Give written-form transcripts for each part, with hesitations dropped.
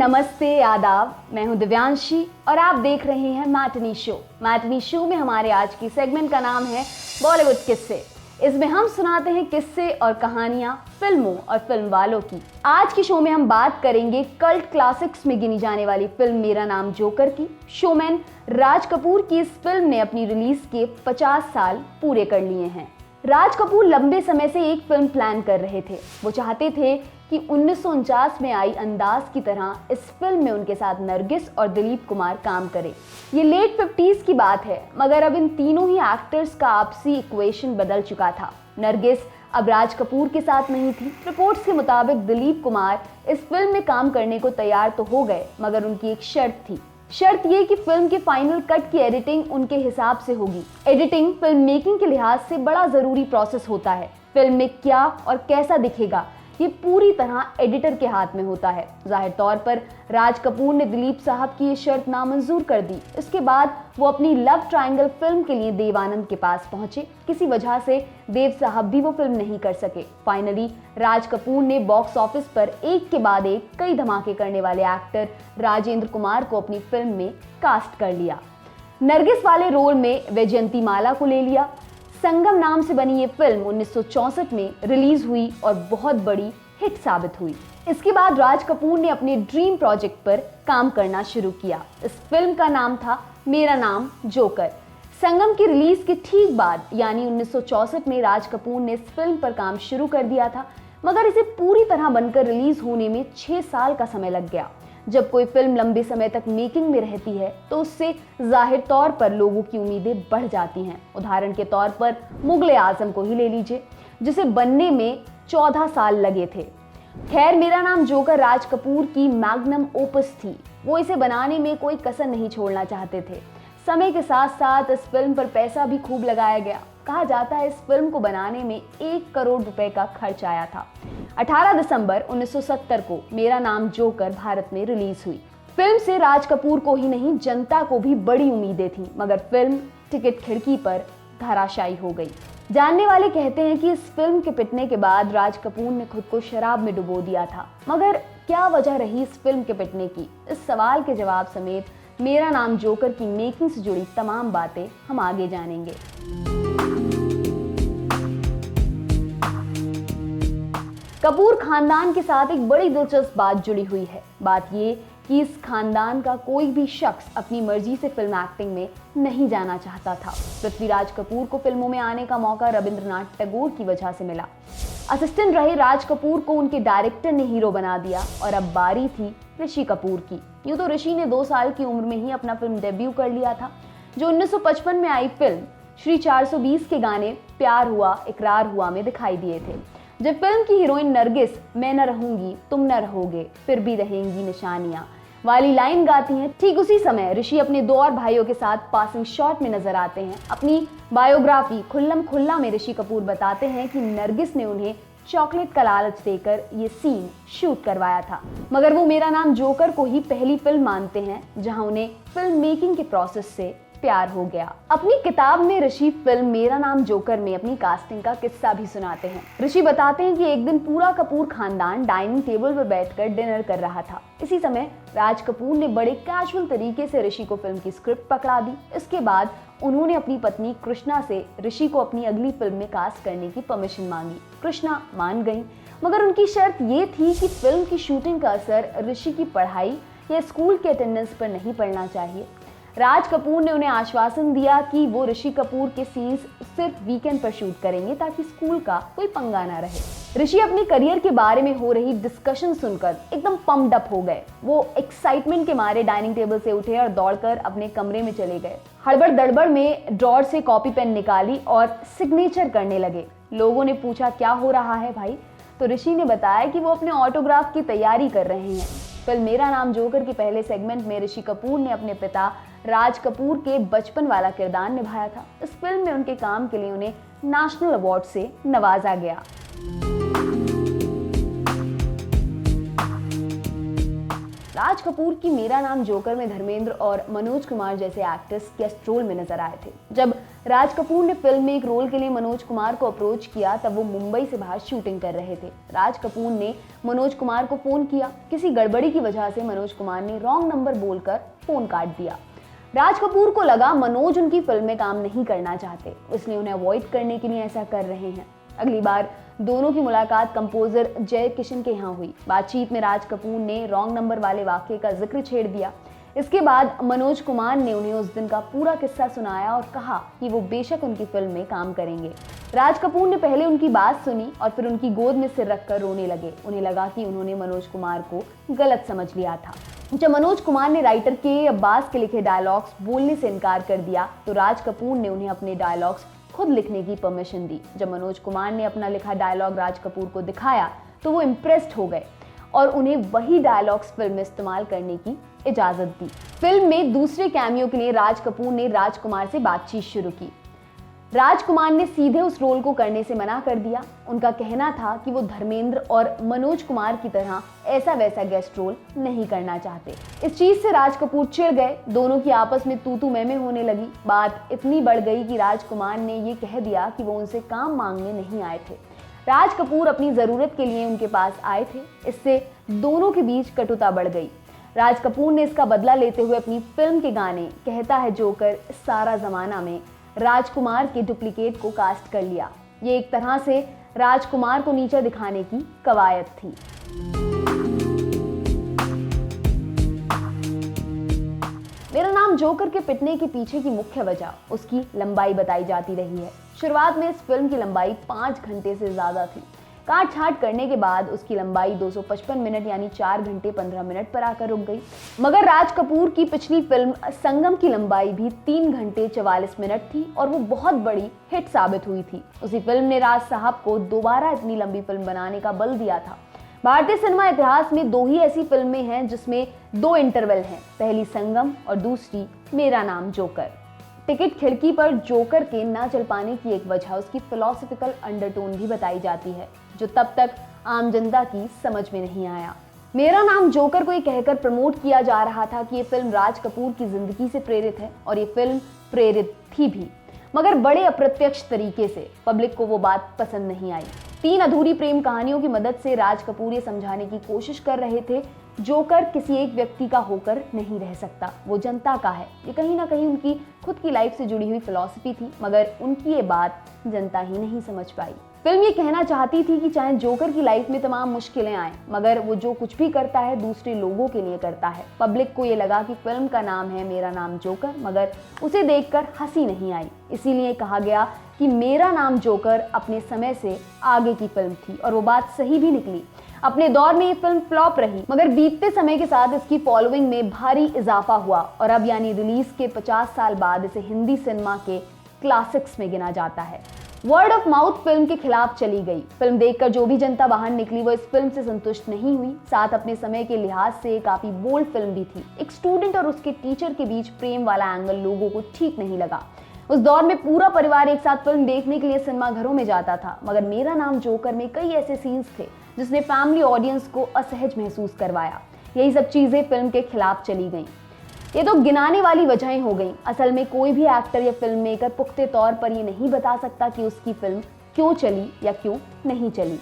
नमस्ते, आदाब। मैं हूं दिव्यांशी और आप देख रहे हैं मैटनी शो। मैटनी शो में हमारे आज की सेगमेंट का नाम है बॉलीवुड किस्से। इसमें हम सुनाते हैं किस्से और कहानियां फिल्मों और फिल्म वालों की। आज की शो में हम बात करेंगे कल्ट क्लासिक्स में गिनी जाने वाली फिल्म मेरा नाम जोकर की। शोमैन राज कपूर की इस फिल्म ने अपनी रिलीज के 50 साल पूरे कर लिए हैं। राज कपूर लंबे समय से एक फिल्म प्लान कर रहे थे। वो चाहते थे कि 1949 में आई अंदाज की तरह इस फिल्म में उनके साथ नरगिस और दिलीप कुमार काम करें। ये लेट 50s की बात है, मगर अब इन तीनों ही एक्टर्स का आपसी इक्वेशन बदल चुका था। नरगिस अब राज कपूर के साथ नहीं थी। रिपोर्ट्स के मुताबिक दिलीप कुमार इस फिल्म में काम करने को तैयार तो हो गए, मगर उनकी एक शर्त थी। शर्त ये कि फिल्म के फाइनल कट की एडिटिंग उनके हिसाब से होगी। एडिटिंग फिल्म मेकिंग के लिहाज से बड़ा जरूरी प्रोसेस होता है। फिल्म में क्या और कैसा दिखेगा ये पूरी तरह एडिटर के हाथ में होता है। जाहिर तौर पर राज कपूर ने दिलीप साहब की ये शर्त नामंजूर कर दी। इसके बाद वो अपनी लव ट्रायंगल फिल्म के लिए देव आनंद के पास पहुंचे। किसी वजह से देव साहब भी वो फिल्म नहीं कर सके। फाइनली राज कपूर ने बॉक्स ऑफिस पर एक के बाद एक कई धमाके करने वाले एक्टर राजेंद्र कुमार को अपनी फिल्म में कास्ट कर लिया। नरगिस वाले रोल में वैजयंती माला को ले लिया। संगम नाम से बनी ये फिल्म 1964 में रिलीज हुई और बहुत बड़ी हिट साबित हुई। इसके बाद राज कपूर ने अपने ड्रीम प्रोजेक्ट पर काम करना शुरू किया। इस फिल्म का नाम था मेरा नाम जोकर। संगम की रिलीज के ठीक बाद यानी 1964 में राज कपूर ने इस फिल्म पर काम शुरू कर दिया था, मगर इसे पूरी तरह बनकर रिलीज होने में 6 साल का समय लग गया। जब कोई फिल्म लंबे समय तक मेकिंग में रहती है तो उससे जाहिर तौर पर लोगों की उम्मीदें बढ़ जाती हैं। उदाहरण के तौर पर मुगले आजम को ही ले लीजिए, जिसे बनने में 14 साल लगे थे। खैर, मेरा नाम जोकर राज कपूर की मैग्नम ओपस थी। वो इसे बनाने में कोई कसर नहीं छोड़ना चाहते थे। समय के साथ साथ इस फिल्म पर पैसा भी खूब लगाया गया। कहा जाता है इस फिल्म को बनाने में 1 करोड़ रुपए का खर्च आया था। 18 दिसंबर 1970 को मेरा नाम जोकर भारत में रिलीज हुई। फिल्म से राज कपूर को ही नहीं, जनता को भी बड़ी उम्मीदें थीं, मगर फिल्म टिकट खिड़की पर धराशायी हो गई। जानने वाले कहते हैं कि इस फिल्म के पिटने के बाद राज कपूर ने खुद को शराब में डुबो दिया था। मगर क्या वजह रही इस फिल्म के पिटने की? इस सवाल के जवाब समेत मेरा नाम जोकर की मेकिंग से जुड़ी तमाम बातें हम आगे जानेंगे। कपूर खानदान के साथ एक बड़ी दिलचस्प बात जुड़ी हुई है। बात ये कि इस खानदान का कोई भी शख्स अपनी मर्जी से फिल्म एक्टिंग में नहीं जाना चाहता था। पृथ्वीराज कपूर को फिल्मों में आने का मौका रविंद्रनाथ टैगोर की वजह से मिला। असिस्टेंट रहे राज कपूर को उनके डायरेक्टर ने हीरो बना दिया और अब बारी थी ऋषि कपूर की। यूं तो ऋषि ने 2 साल की उम्र में ही अपना फिल्म डेब्यू कर लिया था, जो 1955 में आई फिल्म श्री 420 के गाने प्यार हुआ इकरार हुआ में दिखाई दिए थे। जब फिल्म की हीरोइन नरगिस मैं न रहूंगी तुम न रहोगे फिर भी रहेंगी निशानियां वाली लाइन गाती हैं, ठीक उसी समय ऋषि अपने 2 और भाइयों के साथ पासिंग शॉट में नजर आते हैं। अपनी बायोग्राफी खुल्लम खुल्ला में ऋषि कपूर बताते हैं कि नरगिस ने उन्हें चॉकलेट का लालच देकर ये सीन शूट करवाया था, मगर वो मेरा नाम जोकर को ही पहली फिल्म मानते हैं जहां उन्हें फिल्म मेकिंग के प्रोसेस से प्यार हो गया। अपनी किताब में ऋषि फिल्म मेरा नाम जोकर में अपनी कास्टिंग का किस्सा भी सुनाते हैं। ऋषि बताते हैं कि एक दिन पूरा कपूर खानदान डाइनिंग टेबल पर बैठकर डिनर कर रहा था। इसी समय राज कपूर ने बड़े कैजुअल तरीके से ऋषि को फिल्म की स्क्रिप्ट पकड़ा दी। इसके बाद उन्होंने अपनी पत्नी कृष्णा से ऋषि को अपनी अगली फिल्म में कास्ट करने की परमिशन मांगी। कृष्णा मान गई, मगर उनकी शर्त ये थी कि फिल्म की शूटिंग का असर ऋषि की पढ़ाई या स्कूल के अटेंडेंस पर नहीं पड़ना चाहिए। राज कपूर ने उन्हें आश्वासन दिया कि वो ऋषि कपूर के सीन्स सिर्फ वीकेंड पर शूट करेंगे ताकि स्कूल का कोई पंगा ना रहे। ऋषि अपने करियर के बारे में हो रही डिस्कशन सुनकर एकदम पम्प्ड अप हो गए। वो एक्साइटमेंट के मारे डाइनिंग टेबल से उठे और दौड़कर अपने कमरे में चले गए। हड़बड़ दड़बड़ में ड्रॉर से कॉपी पेन निकाली और सिग्नेचर करने लगे। लोगों ने पूछा क्या हो रहा है भाई? तो ऋषि ने बताया कि वो अपने ऑटोग्राफ की तैयारी कर रहे हैं। फिल्म मेरा नाम जोकर के पहले सेगमेंट में ऋषि कपूर ने अपने पिता राज कपूर के बचपन वाला किरदार निभाया था। इस फिल्म में उनके काम के लिए उन्हें नेशनल अवार्ड से नवाजा गया। राज कपूर की मेरा नाम जोकर में धर्मेंद्र और मनोज कुमार जैसे एक्टर्स गेस्ट रोल में नजर आए थे। जब राज कपूर ने फिल्म में एक रोल के लिए मनोज कुमार को अप्रोच किया, तब वो मुंबई से बाहर शूटिंग कर रहे थे। राज कपूर ने मनोज कुमार को फोन किया। किसी गड़बड़ी की वजह से मनोज कुमार ने रॉन्ग नंबर बोलकर फोन काट दिया। राज कपूर को लगा मनोज उनकी फिल्म में काम नहीं करना चाहते, इसलिए उन्हें अवॉइड करने के लिए ऐसा कर रहे हैं। अगली बार दोनों की मुलाकात कंपोजर जय किशन के यहाँ हुई। बातचीत में राज कपूर ने रॉन्ग नंबर वाले वाक्य का जिक्र छेड़ दिया। इसके बाद मनोज कुमार ने उन्हें उस दिन का पूरा किस्सा सुनाया और कहा कि वो बेशक उनकी फिल्म में काम करेंगे। राज कपूर ने पहले उनकी बात सुनी और फिर उनकी गोद में सिर रखकर रोने लगे। उन्हें लगा कि उन्होंने मनोज कुमार को गलत समझ लिया था। जब मनोज कुमार ने राइटर के अब्बास के लिखे डायलॉग्स बोलने से इनकार कर दिया तो राज कपूर ने उन्हें अपने डायलॉग्स खुद लिखने की परमिशन दी। जब मनोज कुमार ने अपना लिखा डायलॉग राज कपूर को दिखाया तो वो इम्प्रेस्ड हो गए और उन्हें वही डायलॉग्स फिल्म में इस्तेमाल करने की इजाजत दी। फिल्म में दूसरे कैमियो के लिए राज कपूर ने राजकुमार से बातचीत शुरू की। राजकुमार ने सीधे उस रोल को करने से मना कर दिया। उनका कहना था कि वो धर्मेंद्र और मनोज कुमार की तरह ऐसा वैसा गेस्ट रोल नहीं करना चाहते। इस चीज से राज कपूर चिढ़ गए। दोनों की आपस में तू तू मैं होने लगी। बात इतनी बढ़ गई कि राजकुमार ने ये कह दिया कि वो उनसे काम मांगने नहीं आए थे। राज कपूर अपनी जरूरत के लिए उनके पास आए थे। इससे दोनों के बीच कटुता बढ़ गई। राज कपूर ने इसका बदला लेते हुए अपनी फिल्म के गाने कहता है जोकर सारा जमाना में राजकुमार के डुप्लीकेट को कास्ट कर लिया। ये एक तरह से राजकुमार को नीचा दिखाने की कवायद थी। मेरा नाम जोकर के पिटने के पीछे की मुख्य वजह उसकी लंबाई बताई जाती रही है। शुरुआत में इस फिल्म की लंबाई 5 घंटे से ज्यादा थी। काट छाट करने के बाद उसकी लंबाई 255 मिनट यानी 4 घंटे 15 मिनट पर आकर रुक गई। मगर राज कपूर की पिछली फिल्म संगम की लंबाई भी 3 घंटे 44 मिनट थी और वो बहुत बड़ी हिट साबित हुई थी। उसी फिल्म ने राज साहब को दोबारा इतनी लंबी फिल्म बनाने का बल दिया था। भारतीय सिनेमा इतिहास में 2 ही ऐसी फिल्में हैं जिसमें 2 इंटरवल हैं, पहली संगम और दूसरी मेरा नाम जोकर। टिकट खिड़की पर जोकर के ना चल पाने की एक वजह उसकी फिलोसफिकल अंडरटोन भी बताई जाती है, जो तब तक आम जनता की समझ में नहीं आया। मेरा नाम जोकर को ये कहकर प्रमोट किया जा रहा था कि ये फिल्म राज कपूर की जिंदगी से प्रेरित है और ये फिल्म प्रेरित थी भी, मगर बड़े अप्रत्यक्ष तरीके से। पब्लिक को वो बात पसंद नहीं आई। 3 अधूरी प्रेम कहानियों की मदद से राज कपूर ये समझाने की कोशिश कर रहे थे जोकर किसी एक व्यक्ति का होकर नहीं रह सकता, वो जनता का है। ये कहीं ना कहीं उनकी खुद की लाइफ से जुड़ी हुई फिलॉसफी थी, मगर उनकी ये बात जनता ही नहीं समझ पाई। फिल्म ये कहना चाहती थी कि चाहे जोकर की लाइफ में तमाम मुश्किलें आए, मगर वो जो कुछ भी करता है दूसरे लोगों के लिए करता है। पब्लिक को ये लगा कि फिल्म का नाम है मेरा नाम जोकर, मगर उसे देखकर हंसी नहीं आई। इसीलिए कहा गया कि मेरा नाम जोकर अपने समय से आगे की फिल्म थी और वो बात सही भी निकली। अपने दौर में ये फिल्म फ्लॉप रही, मगर बीतते समय के साथ इसकी फॉलोइंग में भारी इजाफा हुआ और अब यानी रिलीज के 50 साल बाद इसे हिंदी सिनेमा के क्लासिक्स में गिना जाता है। वर्ड ऑफ माउथ फिल्म के खिलाफ चली गई। फिल्म देखकर जो भी जनता बाहर निकली वो इस फिल्म से संतुष्ट नहीं हुई। साथ अपने समय के लिहाज से काफी बोल्ड फिल्म भी थी। एक स्टूडेंट और उसके टीचर के बीच प्रेम वाला एंगल लोगों को ठीक नहीं लगा। उस दौर में पूरा परिवार एक साथ फिल्म देखने के लिए सिनेमा घरों में जाता था, मगर मेरा नाम जोकर में कई ऐसे सीन्स थे जिसने फैमिली ऑडियंस को असहज महसूस करवाया। यही सब चीजें फिल्म के खिलाफ चली गईं। ये तो गिनाने वाली वजहें हो गईं। असल में कोई भी एक्टर या फिल्म मेकर पुख्ते तौर पर ये नहीं बता सकता कि उसकी फिल्म क्यों चली या क्यों नहीं चली।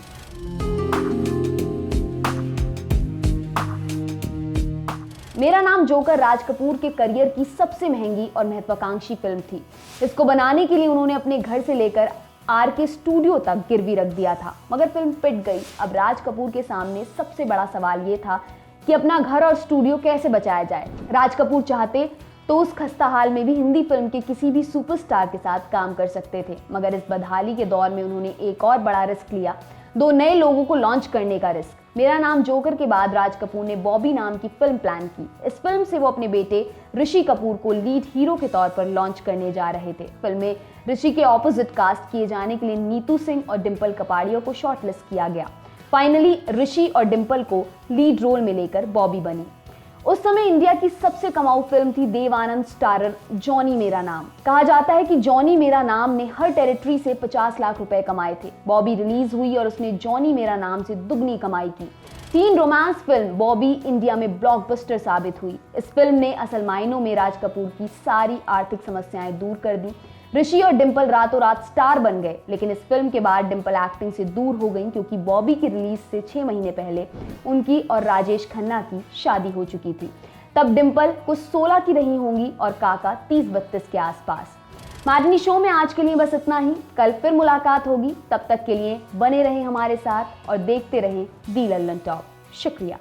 मेरा नाम जोकर राज कपूर के करियर की सबसे महंगी और महत्वाकांक्षी फिल्म थी। इसको बनाने के लिए उन्होंने अपने घर से लेकर RK स्टूडियो तक गिरवी रख दिया था, मगर फिल्म पिट गई। अब राज कपूर के सामने सबसे बड़ा सवाल ये था कि अपना घर और स्टूडियो कैसे बचाया जाए। राज कपूर चाहते तो उस खस्ता हाल में भी हिंदी फिल्म के किसी भी सुपरस्टार के साथ काम कर सकते थे, मगर इस बदहाली के दौर में उन्होंने एक और बड़ा रिस्क लिया, 2 नए लोगों को लॉन्च करने का रिस्क। मेरा नाम जोकर के बाद राज कपूर ने बॉबी नाम की फिल्म प्लान की। इस फिल्म से वो अपने बेटे ऋषि कपूर को लीड हीरो के तौर पर लॉन्च करने जा रहे थे। फिल्म में ऋषि के ऑपोजिट कास्ट किए जाने के लिए नीतू सिंह और डिम्पल कपाड़िया को शॉर्टलिस्ट किया गया। फाइनली ऋषि और डिम्पल को लीड रोल में लेकर बॉबी बनी। उस समय इंडिया की सबसे कमाऊ फिल्म थी देव आनंद स्टारर जॉनी मेरा नाम। कहा जाता है कि जॉनी मेरा नाम ने हर टेरिटरी से 50 लाख रुपए कमाए थे। बॉबी रिलीज हुई और उसने जॉनी मेरा नाम से दुगनी कमाई की। 3 रोमांस फिल्म बॉबी इंडिया में ब्लॉकबस्टर साबित हुई। इस फिल्म ने असल मायनों में राज कपूर की सारी आर्थिक समस्याएं दूर कर दी। ऋषि और डिंपल रातों रात स्टार बन गए, लेकिन इस फिल्म के बाद डिंपल एक्टिंग से दूर हो गई क्योंकि बॉबी की रिलीज से 6 महीने पहले उनकी और राजेश खन्ना की शादी हो चुकी थी। तब डिंपल कुछ 16 की रही होंगी और काका 30-32 के आसपास। मैटनी शो में आज के लिए बस इतना ही। कल फिर मुलाकात होगी, तब तक के लिए बने रहें हमारे साथ और देखते रहें दी लल्लन टॉप। शुक्रिया।